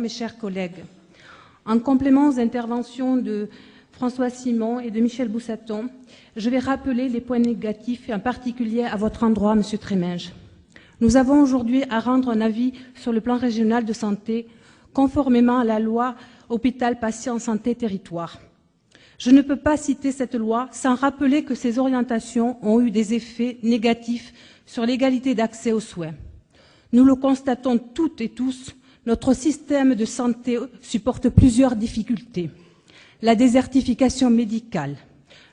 Mes chers collègues, en complément aux interventions de François Simon et de Michel Boussaton, je vais rappeler les points négatifs, et en particulier à votre endroit, M. Tréminges. Nous avons aujourd'hui à rendre un avis sur le plan régional de santé, conformément à la loi Hôpital, Patient, Santé, Territoire. Je ne peux pas citer cette loi sans rappeler que ces orientations ont eu des effets négatifs sur l'égalité d'accès aux soins. Nous le constatons toutes et tous, notre système de santé supporte plusieurs difficultés. La désertification médicale,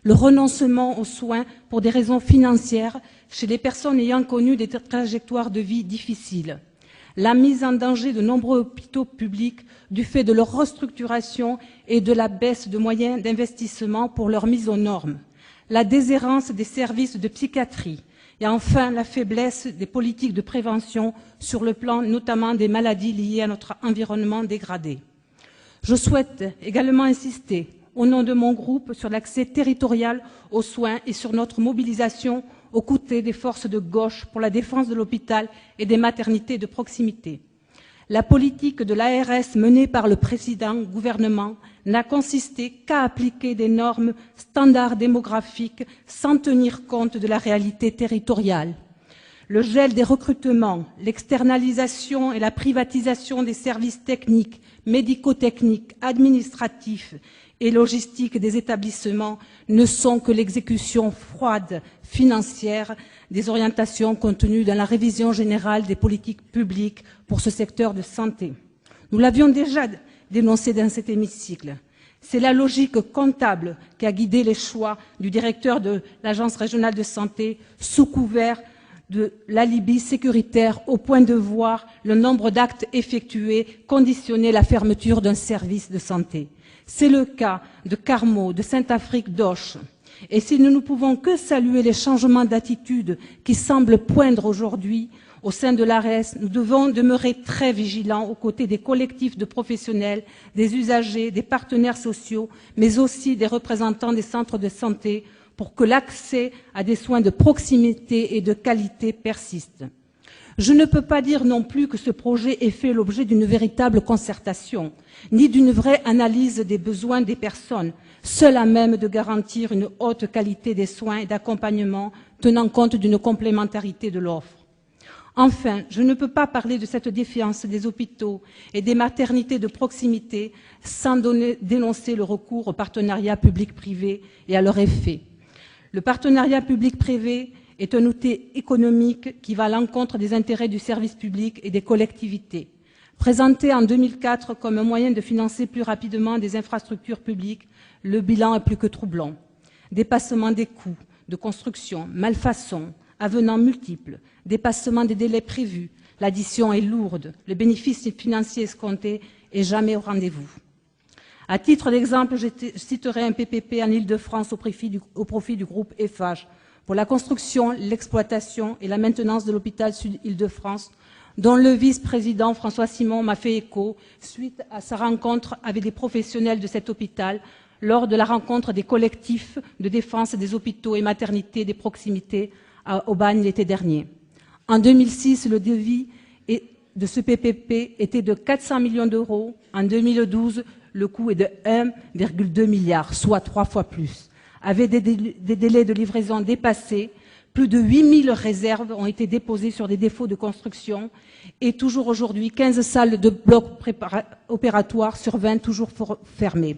le renoncement aux soins pour des raisons financières chez les personnes ayant connu des trajectoires de vie difficiles, la mise en danger de nombreux hôpitaux publics du fait de leur restructuration et de la baisse de moyens d'investissement pour leur mise aux normes, la déshérence des services de psychiatrie, et enfin la faiblesse des politiques de prévention sur le plan notamment des maladies liées à notre environnement dégradé. Je souhaite également insister au nom de mon groupe sur l'accès territorial aux soins et sur notre mobilisation aux côtés des forces de gauche pour la défense de l'hôpital et des maternités de proximité. La politique de l'ARS menée par le précédent gouvernement n'a consisté qu'à appliquer des normes standards démographiques sans tenir compte de la réalité territoriale. Le gel des recrutements, l'externalisation et la privatisation des services techniques, médico-techniques, administratifs et logistiques des établissements ne sont que l'exécution froide, financière, des orientations contenues dans la révision générale des politiques publiques pour ce secteur de santé. Nous l'avions déjà dénoncé dans cet hémicycle. C'est la logique comptable qui a guidé les choix du directeur de l'Agence régionale de santé sous couvert de l'alibi sécuritaire au point de voir le nombre d'actes effectués conditionner la fermeture d'un service de santé. C'est le cas de Carmaux, de Saint-Afrique d'Auch. Et si nous ne pouvons que saluer les changements d'attitude qui semblent poindre aujourd'hui au sein de l'ARS, nous devons demeurer très vigilants aux côtés des collectifs de professionnels, des usagers, des partenaires sociaux, mais aussi des représentants des centres de santé pour que l'accès à des soins de proximité et de qualité persiste. Je ne peux pas dire non plus que ce projet ait fait l'objet d'une véritable concertation, ni d'une vraie analyse des besoins des personnes, seules à même de garantir une haute qualité des soins et d'accompagnement tenant compte d'une complémentarité de l'offre. Enfin, je ne peux pas parler de cette défiance des hôpitaux et des maternités de proximité sans dénoncer le recours au partenariat public-privé et à leur effet. Le partenariat public-privé est un outil économique qui va à l'encontre des intérêts du service public et des collectivités. Présenté en 2004 comme un moyen de financer plus rapidement des infrastructures publiques, le bilan est plus que troublant. Dépassement des coûts de construction, malfaçons, avenants multiples, dépassement des délais prévus, l'addition est lourde, le bénéfice financier escompté est jamais au rendez-vous. À titre d'exemple, je citerai un PPP en Île-de-France au profit du groupe Eiffage pour la construction, l'exploitation et la maintenance de l'hôpital Sud-Île-de-France, dont le vice-président François Simon m'a fait écho suite à sa rencontre avec des professionnels de cet hôpital lors de la rencontre des collectifs de défense des hôpitaux et maternités des proximités à Aubagne l'été dernier. En 2006, le devis de ce PPP était de 400 millions d'euros. En 2012, le coût est de 1,2 milliard, soit 3 fois plus. Avec des délais de livraison dépassés, plus de 8000 réserves ont été déposées sur des défauts de construction et toujours aujourd'hui, 15 salles de blocs opératoires sur 20 toujours fermées.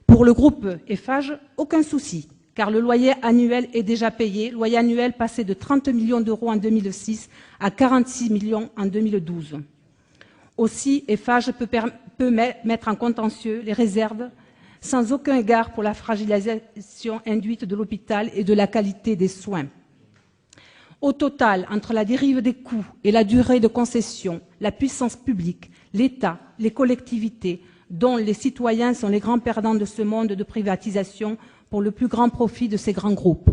Pour le groupe Eiffage, aucun souci, car le loyer annuel est déjà payé, loyer annuel passé de 30 millions d'euros en 2006 à 46 millions en 2012. Aussi, Eiffage peut mettre en contentieux les réserves sans aucun égard pour la fragilisation induite de l'hôpital et de la qualité des soins. Au total, entre la dérive des coûts et la durée de concession, la puissance publique, l'État, les collectivités, dont les citoyens sont les grands perdants de ce monde de privatisation pour le plus grand profit de ces grands groupes.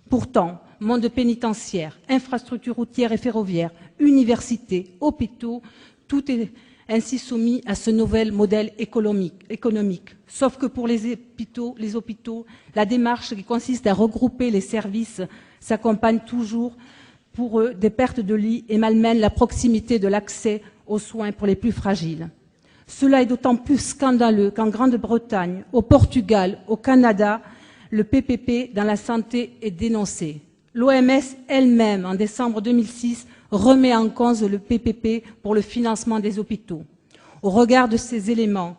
Pourtant, monde pénitentiaire, infrastructures routières et ferroviaires, universités, hôpitaux, tout est ainsi soumis à ce nouvel modèle économique. Sauf que pour les hôpitaux, la démarche qui consiste à regrouper les services s'accompagne toujours pour eux des pertes de lits et malmène la proximité de l'accès aux soins pour les plus fragiles. Cela est d'autant plus scandaleux qu'en Grande-Bretagne, au Portugal, au Canada, le PPP dans la santé est dénoncé. L'OMS elle-même, en décembre 2006, remet en cause le PPP pour le financement des hôpitaux. Au regard de ces éléments,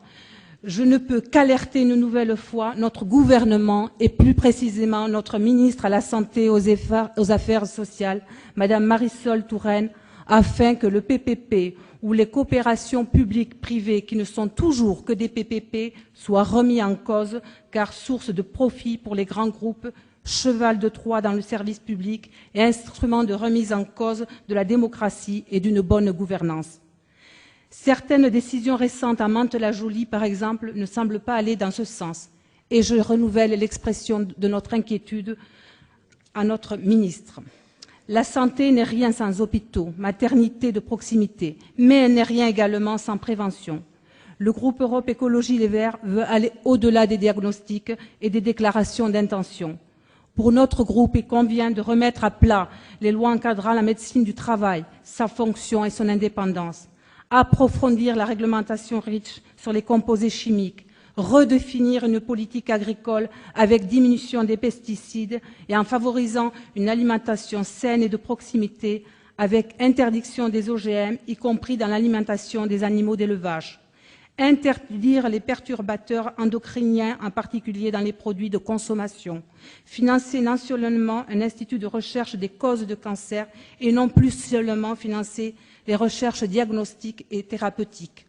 je ne peux qu'alerter une nouvelle fois notre gouvernement et plus précisément notre ministre à la Santé et aux Affaires sociales, Madame Marisol Touraine, afin que le PPP ou les coopérations publiques-privées qui ne sont toujours que des PPP soient remis en cause car source de profit pour les grands groupes, cheval de Troie dans le service public et instrument de remise en cause de la démocratie et d'une bonne gouvernance. Certaines décisions récentes à Mantes-la-Jolie, par exemple, ne semblent pas aller dans ce sens. Et je renouvelle l'expression de notre inquiétude à notre ministre. La santé n'est rien sans hôpitaux, maternité de proximité, mais elle n'est rien également sans prévention. Le groupe Europe Écologie Les Verts veut aller au-delà des diagnostics et des déclarations d'intention. Pour notre groupe, il convient de remettre à plat les lois encadrant la médecine du travail, sa fonction et son indépendance, approfondir la réglementation REACH sur les composés chimiques, redéfinir une politique agricole avec diminution des pesticides et en favorisant une alimentation saine et de proximité avec interdiction des OGM, y compris dans l'alimentation des animaux d'élevage. Interdire les perturbateurs endocriniens, en particulier dans les produits de consommation. Financer nationalement un institut de recherche des causes de cancer et non plus seulement financer les recherches diagnostiques et thérapeutiques.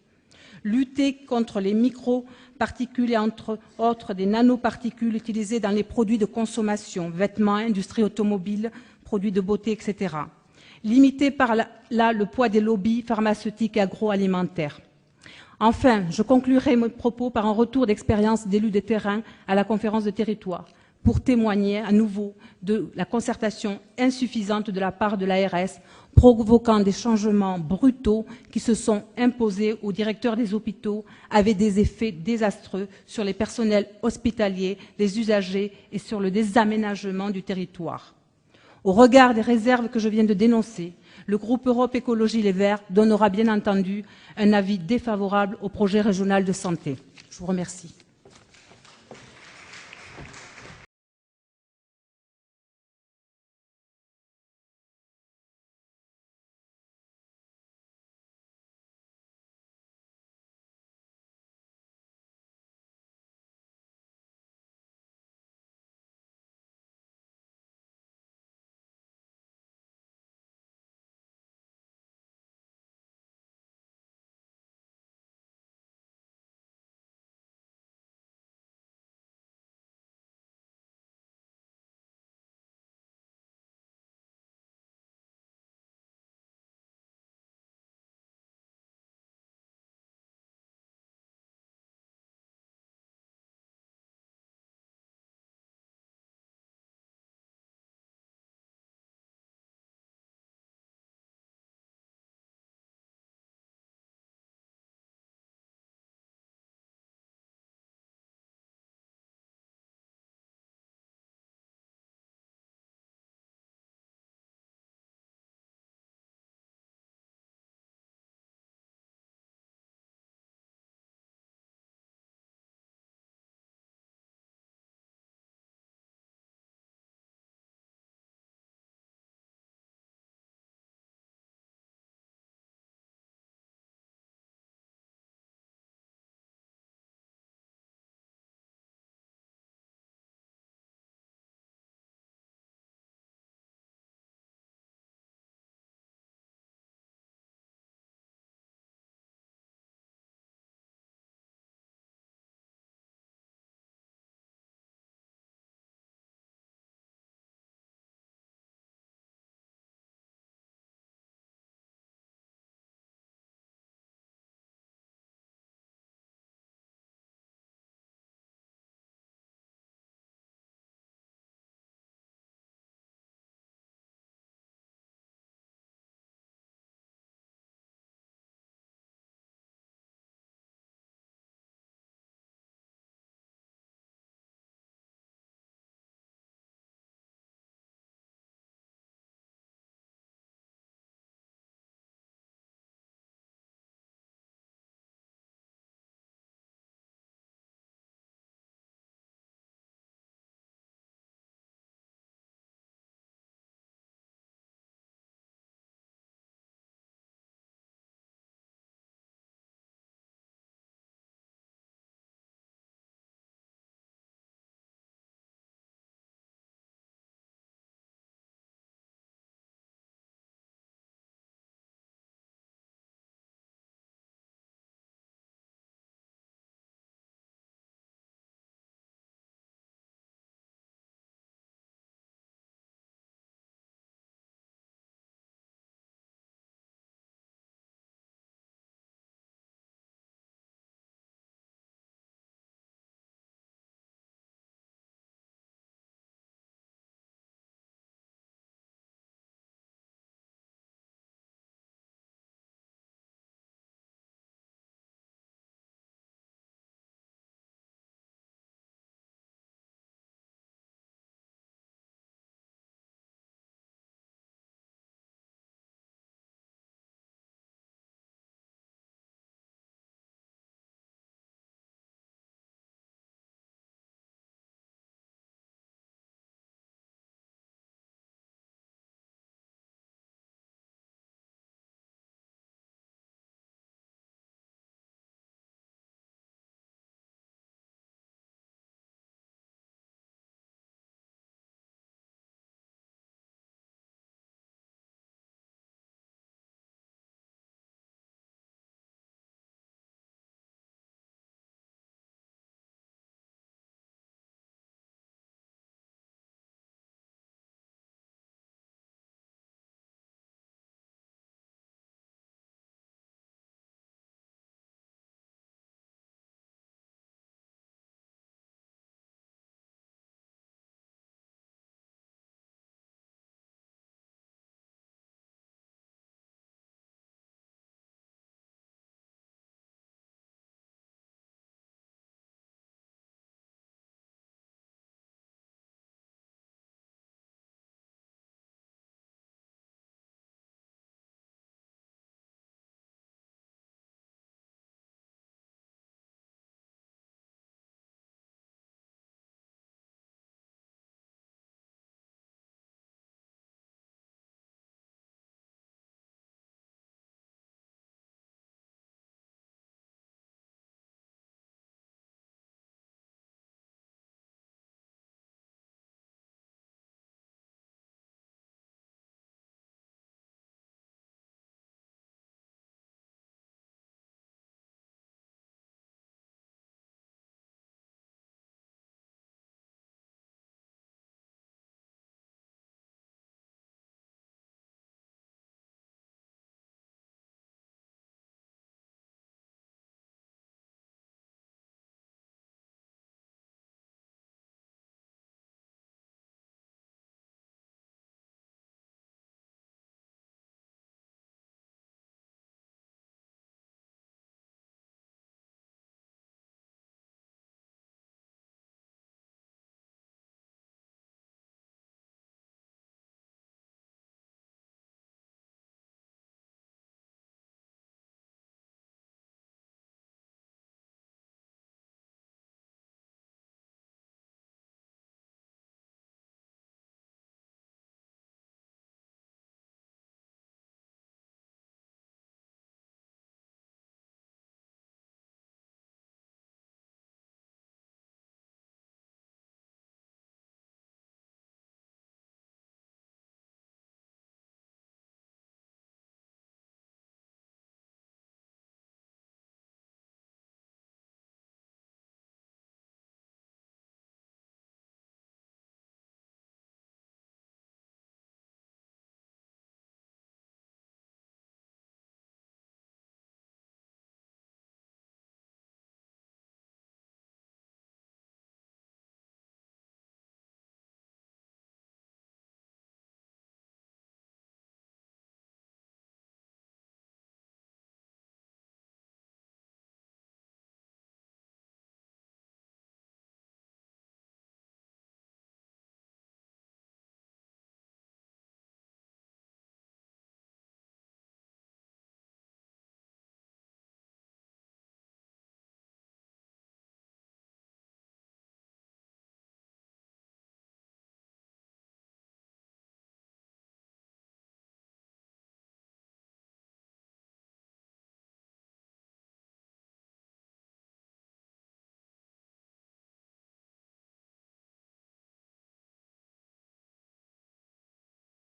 Lutter contre les microparticules et entre autres des nanoparticules utilisées dans les produits de consommation, vêtements, industrie automobile, produits de beauté, etc. Limiter par là le poids des lobbies pharmaceutiques et agroalimentaires. Enfin, je conclurai mes propos par un retour d'expérience d'élus de terrain à la conférence de territoire pour témoigner à nouveau de la concertation insuffisante de la part de l'ARS, provoquant des changements brutaux qui se sont imposés aux directeurs des hôpitaux avec des effets désastreux sur les personnels hospitaliers, les usagers et sur le désaménagement du territoire. Au regard des réserves que je viens de dénoncer, le groupe Europe Écologie Les Verts donnera bien entendu un avis défavorable au projet régional de santé. Je vous remercie.